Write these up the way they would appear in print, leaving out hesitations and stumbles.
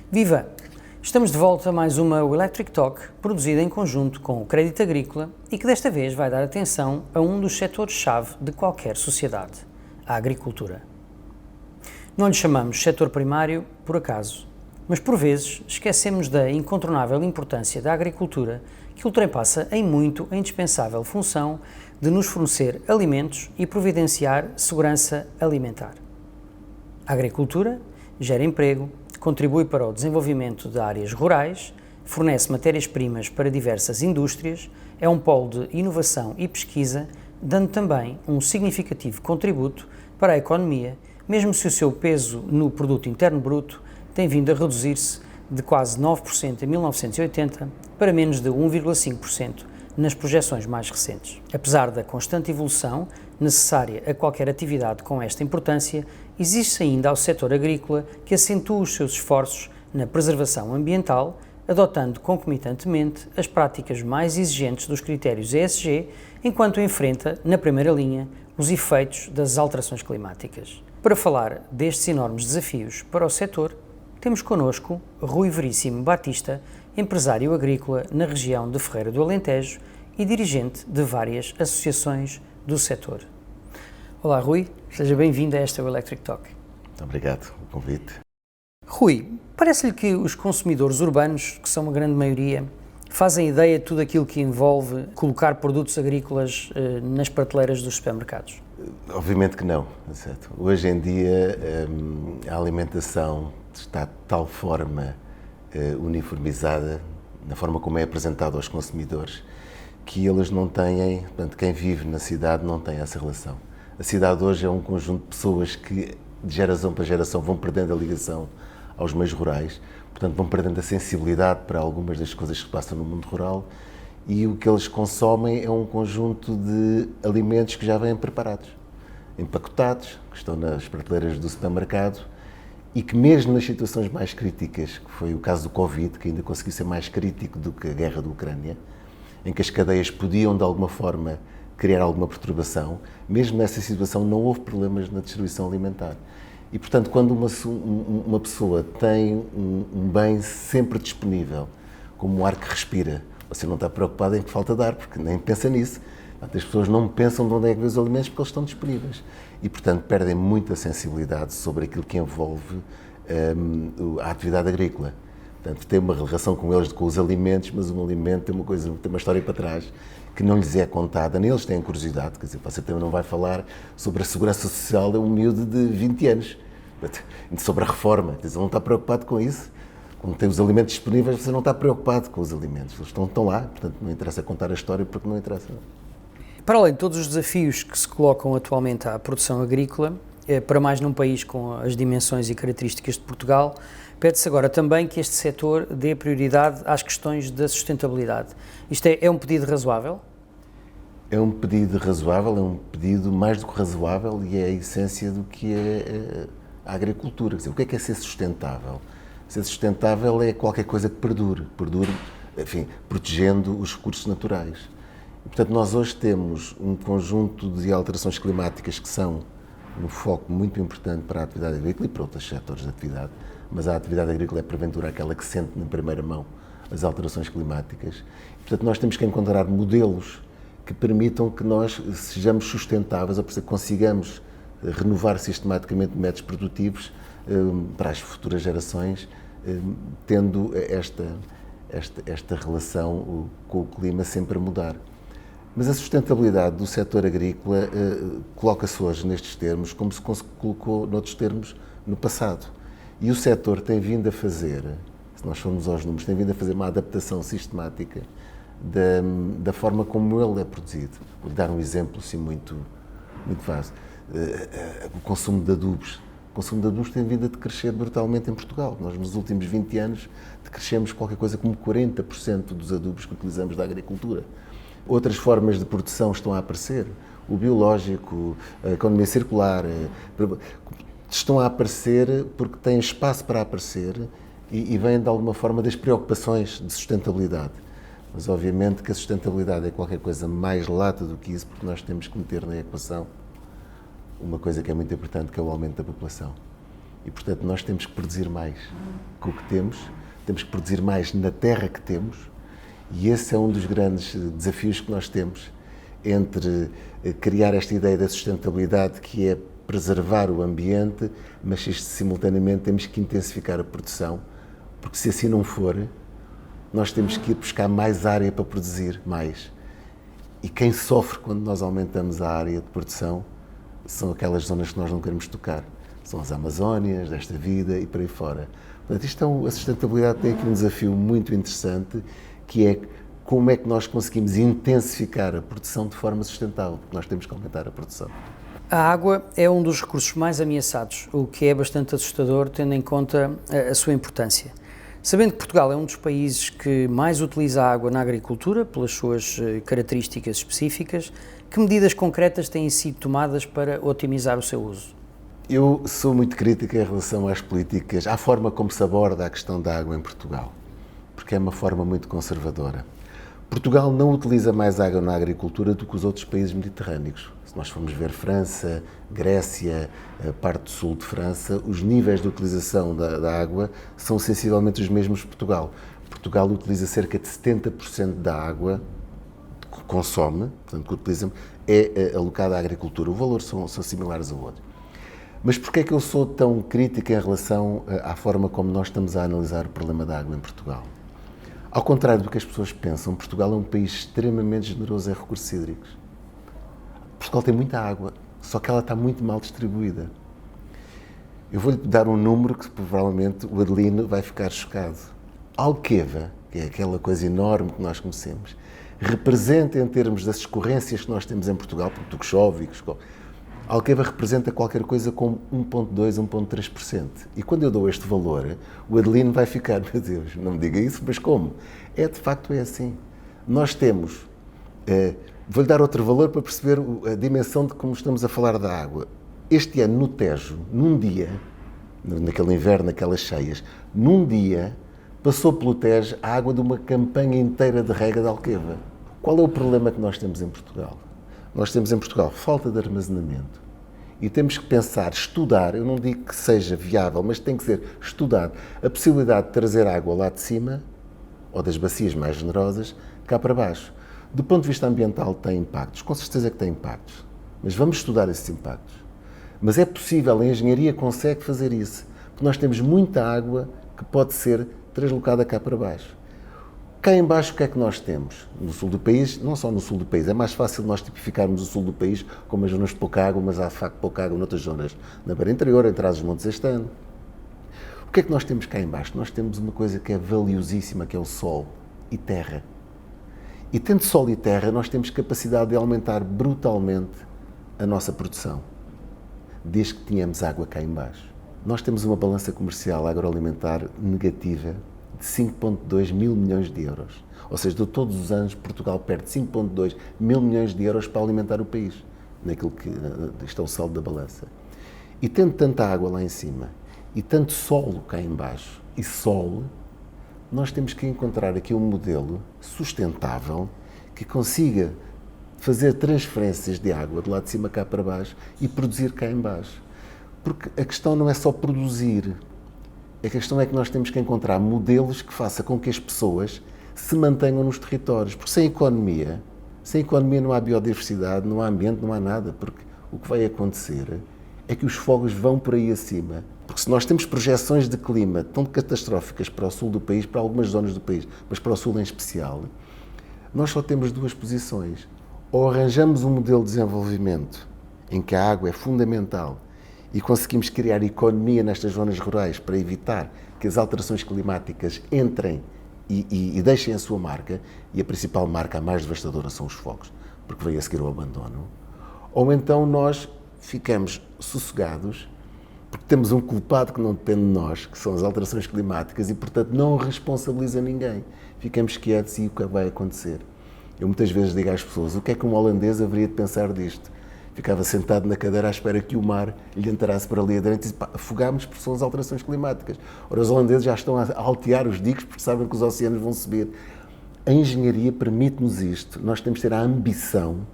Viva! Estamos de volta a mais uma Electric Talk, produzida em conjunto com o Crédito Agrícola e que desta vez vai dar atenção a um dos setores-chave de qualquer sociedade, a agricultura. Não lhe chamamos setor primário por acaso, mas por vezes esquecemos da incontornável importância da agricultura que ultrapassa em muito a indispensável função de nos fornecer alimentos e providenciar segurança alimentar. A agricultura gera emprego, contribui para o desenvolvimento de áreas rurais, fornece matérias-primas para diversas indústrias, é um polo de inovação e pesquisa, dando também um significativo contributo para a economia, mesmo se o seu peso no produto interno bruto tem vindo a reduzir-se de quase 9% em 1980 para menos de 1,5% nas projeções mais recentes. Apesar da constante evolução necessária a qualquer atividade com esta importância, existe ainda ao setor agrícola que acentua os seus esforços na preservação ambiental, adotando concomitantemente as práticas mais exigentes dos critérios ESG, enquanto enfrenta, na primeira linha, os efeitos das alterações climáticas. Para falar destes enormes desafios para o setor, temos connosco Rui Veríssimo Batista, empresário agrícola na região de Ferreira do Alentejo e dirigente de várias associações do setor. Olá Rui, seja bem-vindo a esta Electric Talk. Muito obrigado pelo convite. Rui, parece-lhe que os consumidores urbanos, que são uma grande maioria, fazem ideia de tudo aquilo que envolve colocar produtos agrícolas nas prateleiras dos supermercados? Obviamente que não, certo? Hoje em dia a alimentação está de tal forma uniformizada, na forma como é apresentado aos consumidores, que eles não têm, portanto, quem vive na cidade não tem essa relação. A cidade hoje é um conjunto de pessoas que, de geração para geração, vão perdendo a ligação aos meios rurais, portanto, vão perdendo a sensibilidade para algumas das coisas que passam no mundo rural e o que eles consomem é um conjunto de alimentos que já vêm preparados, empacotados, que estão nas prateleiras do supermercado e que mesmo nas situações mais críticas, que foi o caso do Covid, que ainda conseguiu ser mais crítico do que a guerra da Ucrânia, em que as cadeias podiam, de alguma forma, criar alguma perturbação, mesmo nessa situação não houve problemas na distribuição alimentar. E, portanto, quando uma pessoa tem um bem sempre disponível, como o ar que respira, você não está preocupado em que falta de ar, porque nem pensa nisso. As pessoas não pensam de onde é que vêm os alimentos porque eles estão disponíveis. E, portanto, perdem muita sensibilidade sobre aquilo que envolve a atividade agrícola. Portanto, tem uma relação com eles, com os alimentos, mas um alimento tem uma história para trás que não lhes é contada, nem eles têm curiosidade. Quer dizer, você também não vai falar sobre a segurança social de um miúdo de 20 anos, sobre a reforma. Quer dizer, ele não está preocupado com isso. Quando tem os alimentos disponíveis, você não está preocupado com os alimentos. Eles estão lá, portanto, não interessa contar a história porque não interessa. Para além de todos os desafios que se colocam atualmente à produção agrícola, para mais num país com as dimensões e características de Portugal, pede-se agora também que este setor dê prioridade às questões da sustentabilidade. Isto é um pedido razoável? É um pedido razoável, é um pedido mais do que razoável e é a essência do que é a agricultura. Quer dizer, o que é ser sustentável? Ser sustentável é qualquer coisa que perdure, enfim, protegendo os recursos naturais. E, portanto, nós hoje temos um conjunto de alterações climáticas que são um foco muito importante para a atividade agrícola e para outros setores de atividade, mas a atividade agrícola é, porventura, aquela que sente na primeira mão as alterações climáticas. E, portanto, nós temos que encontrar modelos que permitam que nós sejamos sustentáveis, ou seja, consigamos renovar sistematicamente métodos produtivos para as futuras gerações, tendo esta relação com o clima sempre a mudar. Mas a sustentabilidade do setor agrícola coloca-se hoje nestes termos como se colocou noutros termos no passado. E o setor tem vindo a fazer, se nós formos aos números, tem vindo a fazer uma adaptação sistemática da forma como ele é produzido. Vou dar um exemplo assim, muito vasto. O consumo de adubos. O consumo de adubos tem vindo a decrescer brutalmente em Portugal. Nós, nos últimos 20 anos, decrescemos qualquer coisa como 40% dos adubos que utilizamos da agricultura. Outras formas de produção estão a aparecer. O biológico, a economia circular, estão a aparecer porque têm espaço para aparecer e vêm, de alguma forma, das preocupações de sustentabilidade. Mas, obviamente, que a sustentabilidade é qualquer coisa mais lata do que isso, porque nós temos que meter na equação uma coisa que é muito importante, que é o aumento da população. E, portanto, nós temos que produzir mais com o que temos que produzir mais na terra que temos, e esse é um dos grandes desafios que nós temos entre criar esta ideia da sustentabilidade, que é preservar o ambiente, mas simultaneamente temos que intensificar a produção, porque se assim não for, nós temos que ir buscar mais área para produzir mais. E quem sofre quando nós aumentamos a área de produção são aquelas zonas que nós não queremos tocar. São as Amazónias, desta vida e por aí fora. Portanto, a sustentabilidade tem aqui um desafio muito interessante, que é como é que nós conseguimos intensificar a produção de forma sustentável, porque nós temos que aumentar a produção. A água é um dos recursos mais ameaçados, o que é bastante assustador, tendo em conta a sua importância. Sabendo que Portugal é um dos países que mais utiliza a água na agricultura, pelas suas características específicas, que medidas concretas têm sido tomadas para otimizar o seu uso? Eu sou muito crítico em relação às políticas, à forma como se aborda a questão da água em Portugal, porque é uma forma muito conservadora. Portugal não utiliza mais água na agricultura do que os outros países mediterrâneos. Se nós formos ver França, Grécia, a parte do sul de França, os níveis de utilização da água são sensivelmente os mesmos que Portugal. Portugal utiliza cerca de 70% da água que consome, portanto, que utiliza, é alocada à agricultura. Os valores são similares ao outro. Mas porquê é que eu sou tão crítico em relação à forma como nós estamos a analisar o problema da água em Portugal? Ao contrário do que as pessoas pensam, Portugal é um país extremamente generoso em recursos hídricos. Portugal tem muita água, só que ela está muito mal distribuída. Eu vou-lhe dar um número que provavelmente o Adelino vai ficar chocado. Alqueva, que é aquela coisa enorme que nós conhecemos, representa em termos das escorrências que nós temos em Portugal, porque chove, Alqueva representa qualquer coisa como 1,2%, 1,3%. E quando eu dou este valor, o Adelino vai ficar, meu Deus, não me diga isso, mas como? De facto é assim. Nós temos, vou-lhe dar outro valor para perceber a dimensão de como estamos a falar da água. Este ano no Tejo, num dia, naquele inverno, naquelas cheias, num dia passou pelo Tejo a água de uma campanha inteira de rega de Alqueva. Qual é o problema que nós temos em Portugal? Nós temos em Portugal falta de armazenamento e temos que pensar, estudar, eu não digo que seja viável, mas tem que ser estudado, a possibilidade de trazer água lá de cima, ou das bacias mais generosas, cá para baixo. Do ponto de vista ambiental tem impactos, com certeza que tem impactos, mas vamos estudar esses impactos. Mas é possível, a engenharia consegue fazer isso, porque nós temos muita água que pode ser translocada cá para baixo. Cá em baixo o que é que nós temos? No sul do país, não só no sul do país, é mais fácil nós tipificarmos o sul do país como as zonas de pouca água, mas há de facto pouca água noutras zonas, na beira interior, em Trás-os-Montes este ano. O que é que nós temos cá em baixo? Nós temos uma coisa que é valiosíssima, que é o sol e terra. E tendo sol e terra, nós temos capacidade de aumentar brutalmente a nossa produção, desde que tenhamos água cá em baixo. Nós temos uma balança comercial agroalimentar negativa de 5,2 mil milhões de euros. Ou seja, de todos os anos, Portugal perde 5,2 mil milhões de euros para alimentar o país, naquilo que está o saldo da balança. E tendo tanta água lá em cima, e tanto solo cá em baixo, e sol, nós temos que encontrar aqui um modelo sustentável que consiga fazer transferências de água de lá de cima cá para baixo e produzir cá em baixo. Porque a questão não é só produzir, a questão é que nós temos que encontrar modelos que façam com que as pessoas se mantenham nos territórios, porque sem economia não há biodiversidade, não há ambiente, não há nada, porque o que vai acontecer é que os fogos vão por aí acima. Porque se nós temos projeções de clima tão catastróficas para o sul do país, para algumas zonas do país, mas para o sul em especial, nós só temos duas posições. Ou arranjamos um modelo de desenvolvimento em que a água é fundamental e conseguimos criar economia nestas zonas rurais para evitar que as alterações climáticas entrem e deixem a sua marca, e a principal marca, a mais devastadora, são os fogos, porque veio a seguir o abandono. Ou então nós ficamos sossegados, porque temos um culpado que não depende de nós, que são as alterações climáticas, e portanto não responsabiliza ninguém. Ficamos quietos e o que vai acontecer? Eu muitas vezes digo às pessoas, o que é que um holandês haveria de pensar disto? Ficava sentado na cadeira à espera que o mar lhe entrasse por ali adentro e disse, afogámos porque são as alterações climáticas. Ora, os holandeses já estão a altear os diques porque sabem que os oceanos vão subir. A engenharia permite-nos isto. Nós temos de ter a ambição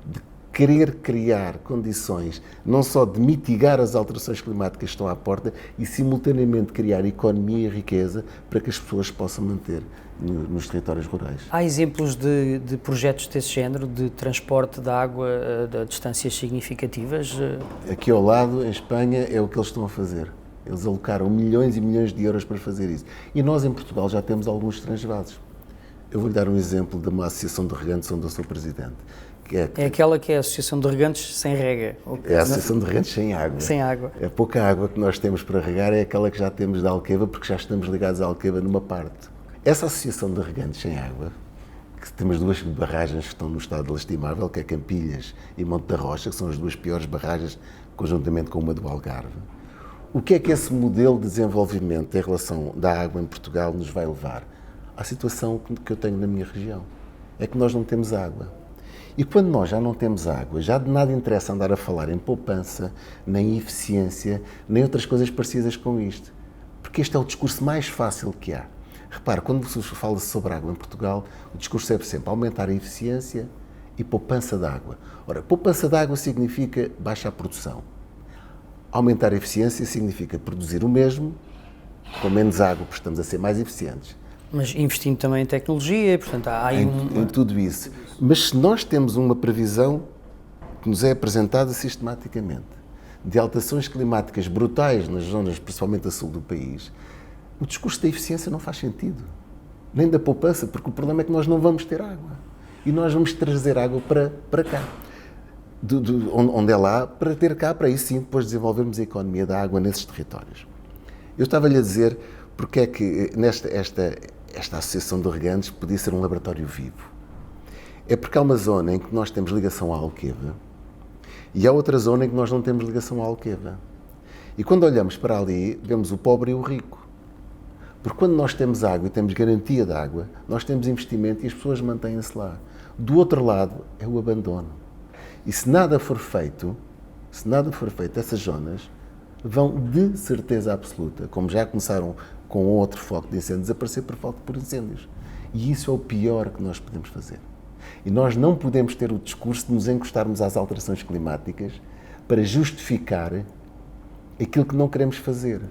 de querer criar condições não só de mitigar as alterações climáticas que estão à porta e simultaneamente criar economia e riqueza para que as pessoas possam manter nos territórios rurais. Há exemplos de projetos desse género, de transporte de água a distâncias significativas? Aqui ao lado, em Espanha, é o que eles estão a fazer. Eles alocaram milhões e milhões de euros para fazer isso. E nós, em Portugal, já temos alguns transvados. Eu vou-lhe dar um exemplo de uma associação de regantes onde eu sou presidente. É aquela que é a Associação de Regantes Sem Rega. É a Associação de Regantes Sem Água. Sem água. A pouca água que nós temos para regar é aquela que já temos da Alqueva, porque já estamos ligados à Alqueva numa parte. Essa Associação de Regantes Sem Água, que temos duas barragens que estão no estado lastimável, que é Campilhas e Monte da Rocha, que são as duas piores barragens, conjuntamente com uma do Algarve. O que é que esse modelo de desenvolvimento em relação da água em Portugal nos vai levar? À situação que eu tenho na minha região. É que nós não temos água. E quando nós já não temos água, já de nada interessa andar a falar em poupança, nem eficiência, nem outras coisas parecidas com isto. Porque este é o discurso mais fácil que há. Repare, quando se fala sobre água em Portugal, o discurso é sempre aumentar a eficiência e poupança de água. Ora, poupança de água significa baixar a produção. Aumentar a eficiência significa produzir o mesmo, com menos água, porque estamos a ser mais eficientes. Mas investindo também em tecnologia, portanto há aí em tudo isso. Mas se nós temos uma previsão que nos é apresentada sistematicamente, de alterações climáticas brutais nas zonas, principalmente a sul do país, o discurso da eficiência não faz sentido. Nem da poupança, porque o problema é que nós não vamos ter água. E nós vamos trazer água para cá. Onde é lá, para ter cá, para aí sim depois desenvolvermos a economia da água nesses territórios. Eu estava-lhe a dizer porque é que esta associação de regantes podia ser um laboratório vivo. É porque há uma zona em que nós temos ligação à Alqueva e há outra zona em que nós não temos ligação à Alqueva. E quando olhamos para ali, vemos o pobre e o rico. Porque quando nós temos água e temos garantia de água, nós temos investimento e as pessoas mantêm-se lá. Do outro lado é o abandono. E se nada for feito, essas zonas vão de certeza absoluta, como já começaram com outro foco de incêndios, desaparecer por incêndios. E isso é o pior que nós podemos fazer. E nós não podemos ter o discurso de nos encostarmos às alterações climáticas para justificar aquilo que não queremos fazer.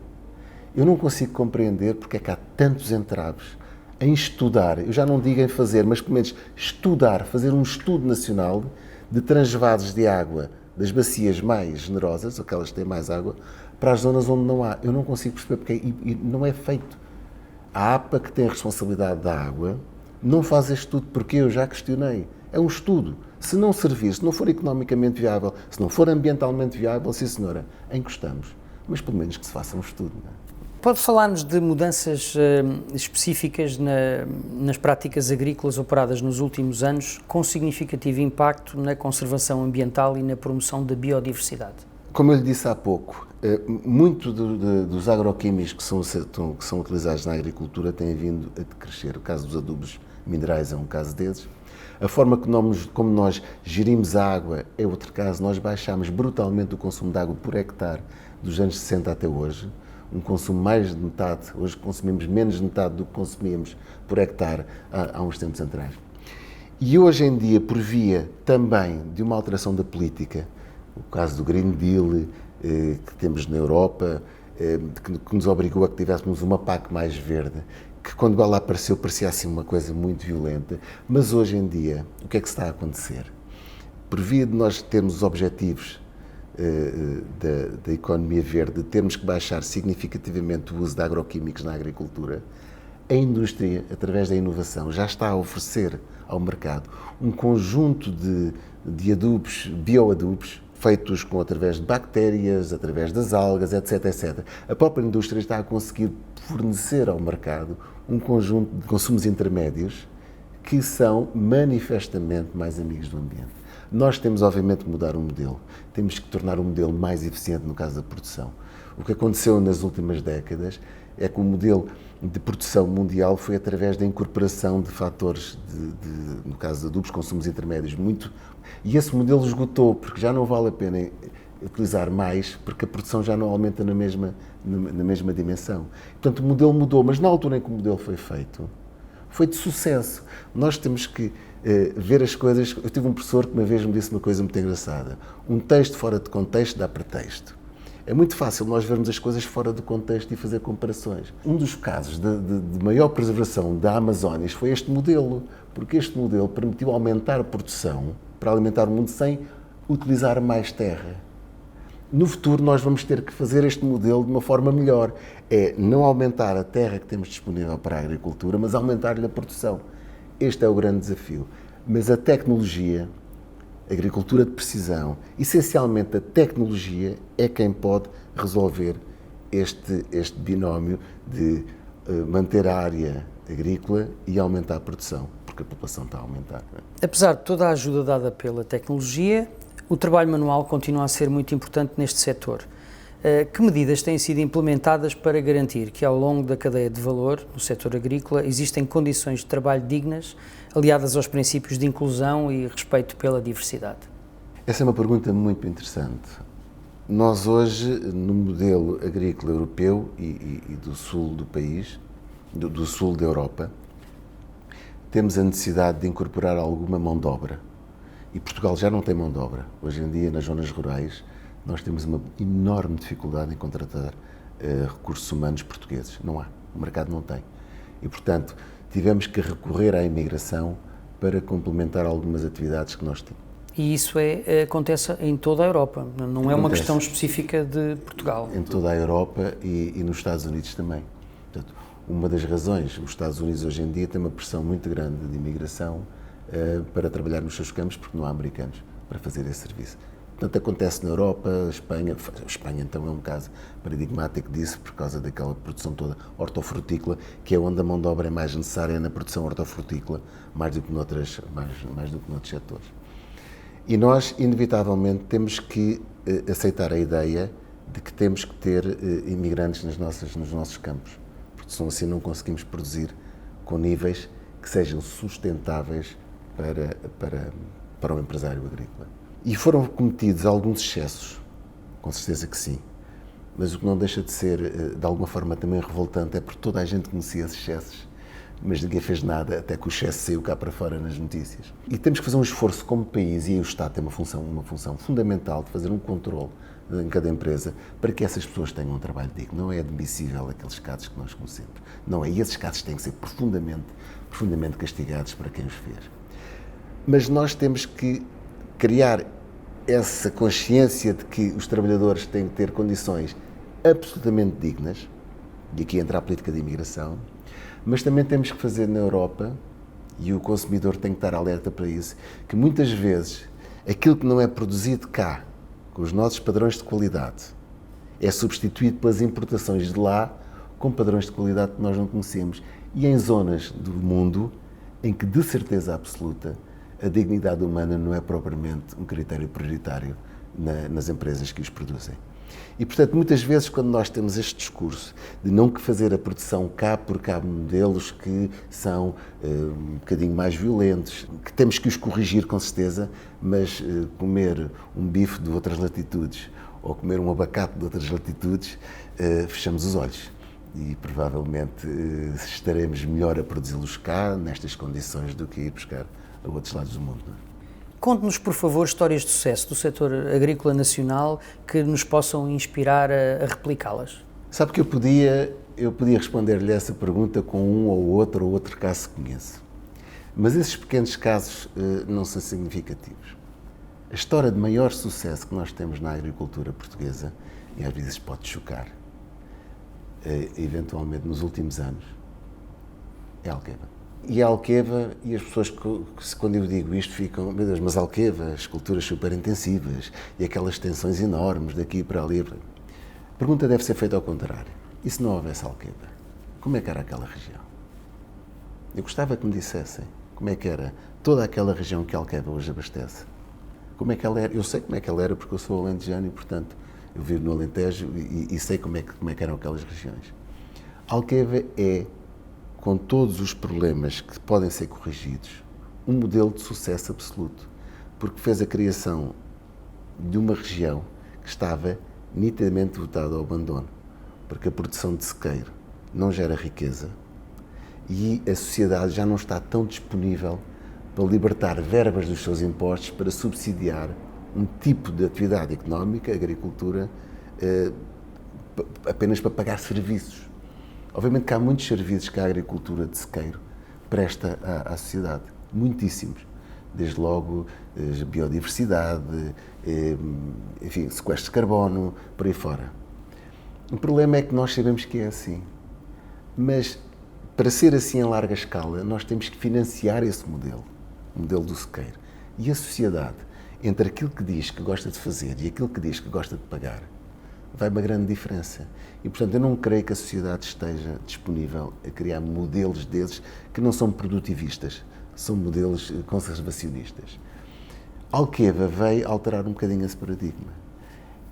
Eu não consigo compreender porque é que há tantos entraves em estudar, eu já não digo em fazer, mas pelo menos estudar, fazer um estudo nacional de transvados de água das bacias mais generosas, aquelas que têm mais água, para as zonas onde não há. Eu não consigo perceber porque e não é feito. A APA, que tem a responsabilidade da água, não faz este estudo porque eu já questionei. É um estudo. Se não servir, se não for economicamente viável, se não for ambientalmente viável, sim senhora, encostamos. Mas pelo menos que se faça um estudo. Não é? Pode falar-nos de mudanças específicas nas práticas agrícolas operadas nos últimos anos, com significativo impacto na conservação ambiental e na promoção da biodiversidade? Como eu lhe disse há pouco, muito dos agroquímicos que são utilizados na agricultura têm vindo a crescer. O caso dos adubos minerais é um caso desses. A forma como nós gerimos a água é outro caso. Nós baixámos brutalmente o consumo de água por hectare dos anos 60 até hoje. Um consumo mais de metade, hoje consumimos menos de metade do que consumíamos por hectare há uns tempos atrás. E hoje em dia, por via também de uma alteração da política, o caso do Green Deal que temos na Europa, que nos obrigou a que tivéssemos uma PAC mais verde, que quando ela apareceu parecia assim uma coisa muito violenta, mas hoje em dia, o que é que está a acontecer? Por via de nós termos os objetivos da economia verde, termos que baixar significativamente o uso de agroquímicos na agricultura, a indústria, através da inovação, já está a oferecer ao mercado um conjunto de adubos, bioadubos, feitos através de bactérias, através das algas, etc, etc. A própria indústria está a conseguir fornecer ao mercado um conjunto de consumos intermédios que são manifestamente mais amigos do ambiente. Nós temos, obviamente, que mudar o modelo. Temos que tornar o modelo mais eficiente no caso da produção. O que aconteceu nas últimas décadas é que o modelo de produção mundial foi através da incorporação de fatores, no caso de adubos, consumos intermédios, e esse modelo esgotou, porque já não vale a pena utilizar mais, porque a produção já não aumenta na mesma dimensão. Portanto, o modelo mudou, mas na altura em que o modelo foi feito, foi de sucesso. Nós temos que ver as coisas. Eu tive um professor que uma vez me disse uma coisa muito engraçada: um texto fora de contexto dá pretexto. É muito fácil nós vermos as coisas fora do contexto e fazer comparações. Um dos casos de maior preservação da Amazónia foi este modelo, porque este modelo permitiu aumentar a produção para alimentar o mundo sem utilizar mais terra. No futuro nós vamos ter que fazer este modelo de uma forma melhor. É não aumentar a terra que temos disponível para a agricultura, mas aumentar-lhe a produção. Este é o grande desafio. Mas a tecnologia, a agricultura de precisão, essencialmente a tecnologia é quem pode resolver este binómio de manter a área agrícola e aumentar a produção, porque a população está a aumentar. Não é? Apesar de toda a ajuda dada pela tecnologia, o trabalho manual continua a ser muito importante neste setor. Que medidas têm sido implementadas para garantir que, ao longo da cadeia de valor, no setor agrícola, existem condições de trabalho dignas, aliadas aos princípios de inclusão e respeito pela diversidade? Essa é uma pergunta muito interessante. Nós hoje, no modelo agrícola europeu e do sul do país, do sul da Europa, temos a necessidade de incorporar alguma mão de obra. E Portugal já não tem mão de obra. Hoje em dia, nas zonas rurais, nós temos uma enorme dificuldade em contratar recursos humanos portugueses. Não há. O mercado não tem. E, portanto, tivemos que recorrer à imigração para complementar algumas atividades que nós temos. E isso acontece em toda a Europa, não é uma questão específica de Portugal. Em toda a Europa e nos Estados Unidos também. Portanto, uma das razões, os Estados Unidos hoje em dia têm uma pressão muito grande de imigração para trabalhar nos seus campos, porque não há americanos para fazer esse serviço. Portanto, acontece na Europa, Espanha então é um caso paradigmático disso, por causa daquela produção toda hortofrutícola, que é onde a mão de obra é mais necessária, na produção hortofrutícola, mais do que noutros setores. E nós, inevitavelmente, temos que aceitar a ideia de que temos que ter imigrantes nos nossos campos, porque senão assim não conseguimos produzir com níveis que sejam sustentáveis para o empresário agrícola. E foram cometidos alguns excessos, com certeza que sim, mas o que não deixa de ser, de alguma forma, também revoltante é porque toda a gente conhecia esses excessos, mas ninguém fez nada até que o excesso saiu cá para fora nas notícias. E temos que fazer um esforço como país, e aí o Estado tem uma função fundamental de fazer um controle em cada empresa para que essas pessoas tenham um trabalho digno. Não é admissível aqueles casos que nós conhecemos. Não é. E esses casos têm que ser profundamente castigados para quem os fez. Mas nós temos que criar essa consciência de que os trabalhadores têm que ter condições absolutamente dignas, e aqui entra a política de imigração, mas também temos que fazer na Europa, e o consumidor tem que estar alerta para isso, que muitas vezes aquilo que não é produzido cá, com os nossos padrões de qualidade, é substituído pelas importações de lá com padrões de qualidade que nós não conhecemos, e em zonas do mundo em que, de certeza absoluta, a dignidade humana não é propriamente um critério prioritário nas empresas que os produzem. E, portanto, muitas vezes, quando nós temos este discurso de não fazer a produção cá, porque há modelos que são um bocadinho mais violentos, que temos que os corrigir com certeza, mas comer um bife de outras latitudes ou comer um abacate de outras latitudes, fechamos os olhos. E provavelmente estaremos melhor a produzi-los cá, nestas condições, do que ir buscar a outros lados do mundo. Conte-nos, por favor, histórias de sucesso do setor agrícola nacional que nos possam inspirar a replicá-las. Sabe que eu podia responder-lhe essa pergunta com um ou outro caso que conheço. Mas esses pequenos casos não são significativos. A história de maior sucesso que nós temos na agricultura portuguesa, e às vezes pode chocar, eventualmente nos últimos anos, é a Alqueva. E a Alqueva, e as pessoas, quando eu digo isto, ficam, meu Deus, mas Alqueva, as culturas super intensivas e aquelas tensões enormes daqui para ali. A pergunta deve ser feita ao contrário. E se não houvesse Alqueva, como é que era aquela região? Eu gostava que me dissessem como é que era toda aquela região que a Alqueva hoje abastece. Como é que ela era? Eu sei como é que ela era porque eu sou alentejano e, portanto, eu vivo no Alentejo e sei como é que eram aquelas regiões. Alqueva é, com todos os problemas que podem ser corrigidos, um modelo de sucesso absoluto, porque fez a criação de uma região que estava nitidamente votada ao abandono, porque a produção de sequeiro não gera riqueza e a sociedade já não está tão disponível para libertar verbas dos seus impostos para subsidiar um tipo de atividade económica, agricultura, apenas para pagar serviços. Obviamente que há muitos serviços que a agricultura de sequeiro presta à sociedade, muitíssimos. Desde logo biodiversidade, enfim, sequestro de carbono, por aí fora. O problema é que nós sabemos que é assim, mas para ser assim em larga escala, nós temos que financiar esse modelo, o modelo do sequeiro. E a sociedade, entre aquilo que diz que gosta de fazer e aquilo que diz que gosta de pagar, vai uma grande diferença. E, portanto, eu não creio que a sociedade esteja disponível a criar modelos desses que não são produtivistas, são modelos conservacionistas. Alqueva veio alterar um bocadinho esse paradigma.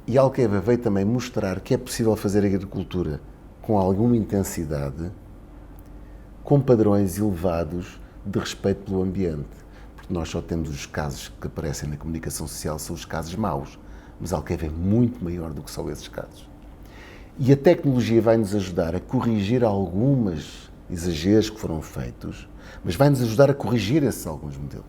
E Alqueva veio também mostrar que é possível fazer agricultura com alguma intensidade, com padrões elevados de respeito pelo ambiente. Porque nós só temos os casos que aparecem na comunicação social, são os casos maus. Mas Alqueva é muito maior do que só esses casos. E a tecnologia vai nos ajudar a corrigir alguns exageros que foram feitos, mas vai nos ajudar a corrigir esses alguns modelos.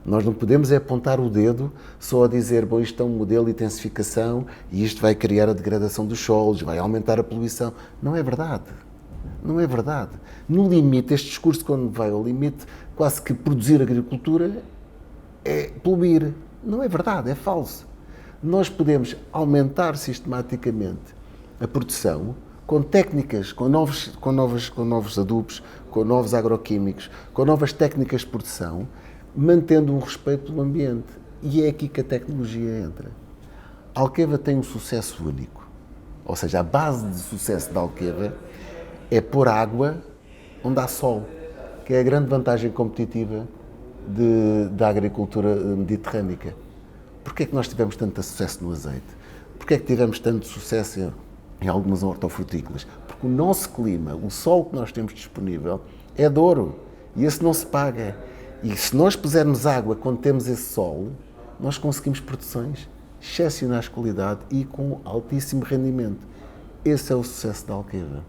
Nós não podemos apontar o dedo só a dizer, bom, isto é um modelo de intensificação e isto vai criar a degradação dos solos, vai aumentar a poluição. Não é verdade. Não é verdade. No limite, este discurso, quando vai ao limite, quase que produzir agricultura é poluir. Não é verdade, é falso. Nós podemos aumentar sistematicamente a produção com técnicas, com novos adubos, com novos agroquímicos, com novas técnicas de produção, mantendo um respeito pelo ambiente. E é aqui que a tecnologia entra. A Alqueva tem um sucesso único. Ou seja, a base de sucesso da Alqueva é pôr água onde há sol, que é a grande vantagem competitiva da agricultura mediterrânica. Porquê é que nós tivemos tanto sucesso no azeite? Porquê é que tivemos tanto sucesso em algumas hortofrutícolas? Porque o nosso clima, o sol que nós temos disponível, é de ouro. E esse não se paga. E se nós pusermos água quando temos esse sol, nós conseguimos produções excepcionais de qualidade e com altíssimo rendimento. Esse é o sucesso da Alqueva.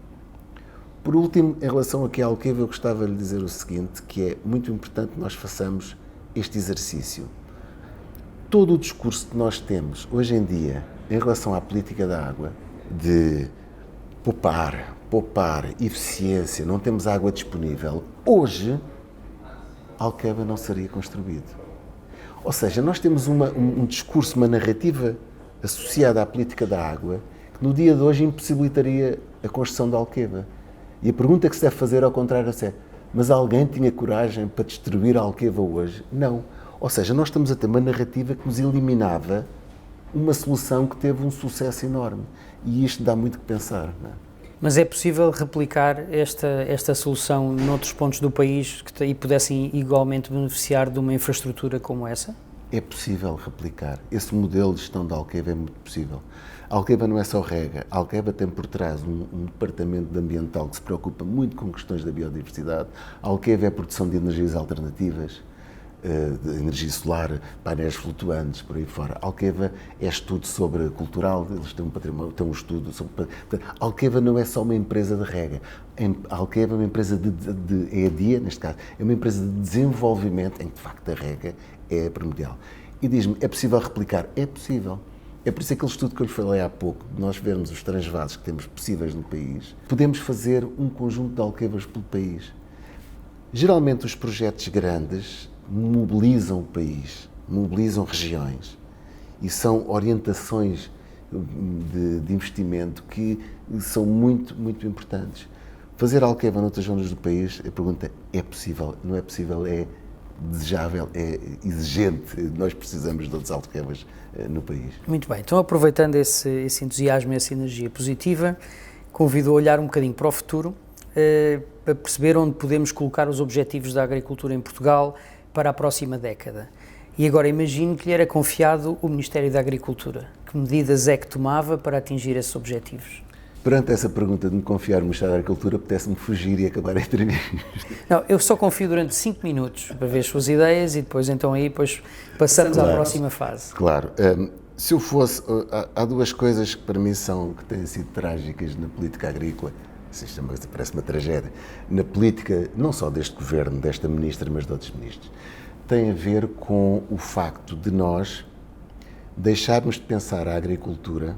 Por último, em relação aqui à Alqueva, eu gostava de lhe dizer o seguinte, que é muito importante que nós façamos este exercício. Todo o discurso que nós temos hoje em dia em relação à política da água, de poupar, eficiência, não temos água disponível, hoje Alqueva não seria construído. Ou seja, nós temos um discurso, uma narrativa associada à política da água que no dia de hoje impossibilitaria a construção da Alqueva. E a pergunta que se deve fazer ao contrário é, mas alguém tinha coragem para destruir a Alqueva hoje? Não. Ou seja, nós estamos a ter uma narrativa que nos eliminava uma solução que teve um sucesso enorme. E isto dá muito que pensar, não é? Mas é possível replicar esta solução noutros pontos do país e pudessem igualmente beneficiar de uma infraestrutura como essa? É possível replicar. Esse modelo de gestão da Alqueva é muito possível. A Alqueva não é só rega. A Alqueva tem por trás um departamento de ambiental que se preocupa muito com questões da biodiversidade. A Alqueva é a produção de energias alternativas, de energia solar, painéis flutuantes, por aí fora. A Alqueva é estudo sobre cultural, eles têm um património, têm um estudo sobre... A Alqueva não é só uma empresa de rega. A Alqueva é uma empresa é a DIA, neste caso, é uma empresa de desenvolvimento em que, de facto, a rega é primordial. E diz-me, é possível replicar? É possível. É por isso aquele estudo que eu lhe falei há pouco, de nós vermos os transvases que temos possíveis no país, podemos fazer um conjunto de Alquevas pelo país. Geralmente os projetos grandes mobilizam o país, mobilizam regiões e são orientações de investimento que são muito, muito importantes. Fazer Alqueva noutras zonas do país, a pergunta é possível, não é possível, é desejável, é exigente, nós precisamos de outras Alquevas no país. Muito bem, então aproveitando esse entusiasmo e essa energia positiva, convido a olhar um bocadinho para o futuro, para perceber onde podemos colocar os objetivos da agricultura em Portugal para a próxima década. E agora imagino que lhe era confiado o Ministério da Agricultura. Que medidas é que tomava para atingir esses objetivos? Perante essa pergunta de me confiar no Ministério da Agricultura, apetece-me fugir e acabar a entrevista. Não, eu só confio durante 5 minutos para ver as suas ideias e depois passamos à próxima fase. Claro. Se eu fosse... Há duas coisas que para mim que têm sido trágicas na política agrícola, Isto parece uma tragédia, na política, não só deste governo, desta ministra, mas de outros ministros, tem a ver com o facto de nós deixarmos de pensar a agricultura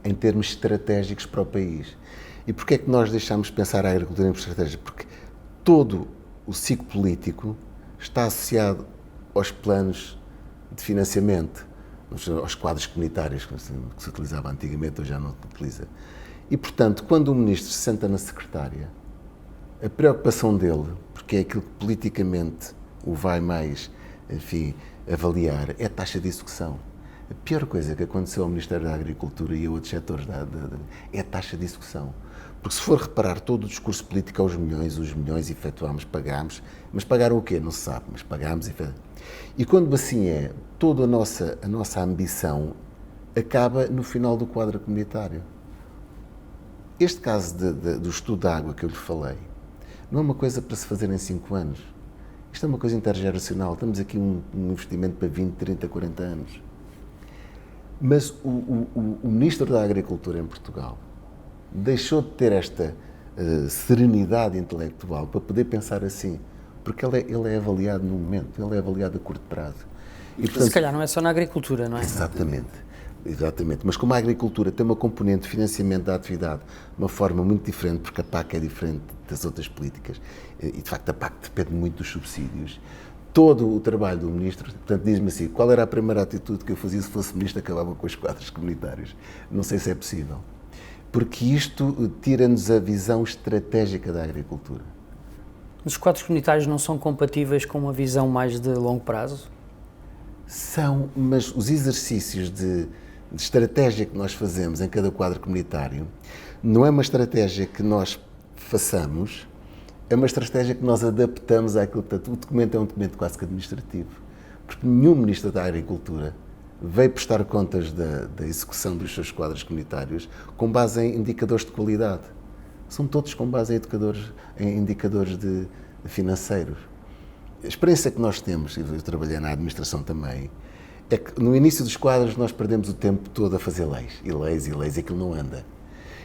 em termos estratégicos para o país. E porquê é que nós deixamos de pensar a agricultura em termos estratégicos? Porque todo o ciclo político está associado aos planos de financiamento, aos quadros comunitários que se utilizava antigamente, hoje já não se utiliza. E, portanto, quando o ministro se senta na secretária, a preocupação dele, porque é aquilo que politicamente o vai mais, enfim, avaliar, é a taxa de execução. A pior coisa que aconteceu ao Ministério da Agricultura e a outros setores é a taxa de execução. Porque se for reparar todo o discurso político aos milhões, os milhões efetuámos, pagámos, mas pagaram o quê? Não se sabe, mas pagámos. E quando assim é, toda a nossa ambição acaba no final do quadro comunitário. Este caso do estudo da água que eu lhe falei, não é uma coisa para se fazer em 5 anos. Isto é uma coisa intergeracional. Estamos aqui um investimento para 20, 30, 40 anos. Mas o Ministro da Agricultura em Portugal deixou de ter esta serenidade intelectual para poder pensar assim, porque ele é avaliado no momento, ele é avaliado a curto prazo. E, portanto, se calhar não é só na agricultura, não é? Exatamente, mas como a agricultura tem uma componente de financiamento da atividade de uma forma muito diferente, porque a PAC é diferente das outras políticas, e de facto a PAC depende muito dos subsídios, todo o trabalho do Ministro, portanto diz-me assim, qual era a primeira atitude que eu fazia se fosse Ministro, acabava com os quadros comunitários? Não sei se é possível, porque isto tira-nos a visão estratégica da agricultura. Os quadros comunitários não são compatíveis com uma visão mais de longo prazo? São, mas os exercícios de estratégia que nós fazemos em cada quadro comunitário não é uma estratégia que nós façamos, é uma estratégia que nós adaptamos àquilo. Portanto, o documento é um documento quase que administrativo, porque nenhum Ministro da Agricultura veio prestar contas da execução dos seus quadros comunitários com base em indicadores de qualidade. São todos com base em indicadores financeiros. A experiência que nós temos, e eu trabalhei na administração também, é que no início dos quadros nós perdemos o tempo todo a fazer leis, e aquilo não anda.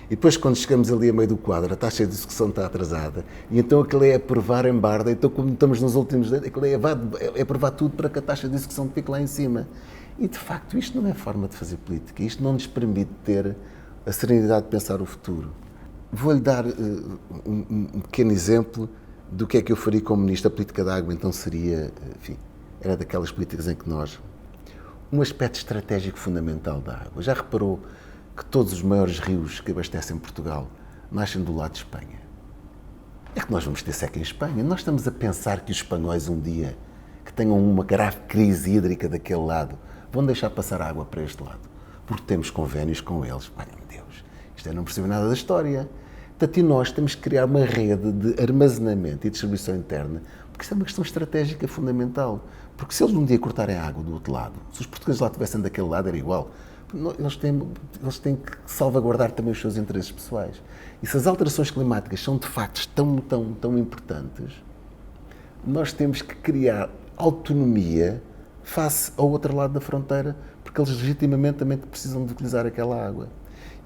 E depois, quando chegamos ali a meio do quadro, a taxa de execução está atrasada, e então aquilo é aprovar em barda, então como estamos nos últimos anos, aquilo é aprovar tudo para que a taxa de execução fique lá em cima. E, de facto, isto não é forma de fazer política, isto não nos permite ter a serenidade de pensar o futuro. Vou-lhe dar um pequeno exemplo do que é que eu faria como Ministro. A política da água, então, seria, enfim, era daquelas políticas em que nós... Um aspecto estratégico fundamental da água. Já reparou que todos os maiores rios que abastecem Portugal nascem do lado de Espanha? É que nós vamos ter seca em Espanha. Nós estamos a pensar que os espanhóis um dia, que tenham uma grave crise hídrica daquele lado, vão deixar passar água para este lado, porque temos convénios com eles. Ai, meu Deus, isto não percebo nada da história. Portanto, e nós temos que criar uma rede de armazenamento e distribuição interna, porque isto é uma questão estratégica fundamental. Porque se eles um dia cortarem a água do outro lado, se os portugueses lá estivessem daquele lado, era igual. Eles têm que salvaguardar também os seus interesses pessoais. E se as alterações climáticas são de facto tão importantes, nós temos que criar autonomia face ao outro lado da fronteira, porque eles legitimamente também precisam de utilizar aquela água.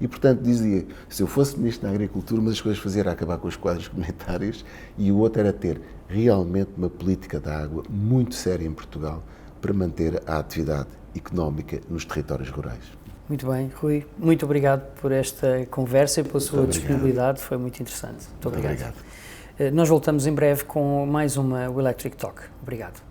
E, portanto, dizia, se eu fosse Ministro da Agricultura, uma das coisas que fazia era acabar com os quadros comunitários e o outro era ter realmente uma política da água muito séria em Portugal para manter a atividade económica nos territórios rurais. Muito bem, Rui. Muito obrigado por esta conversa e pela sua disponibilidade. Foi muito interessante. Muito obrigado. Nós voltamos em breve com mais uma Electric Talk. Obrigado.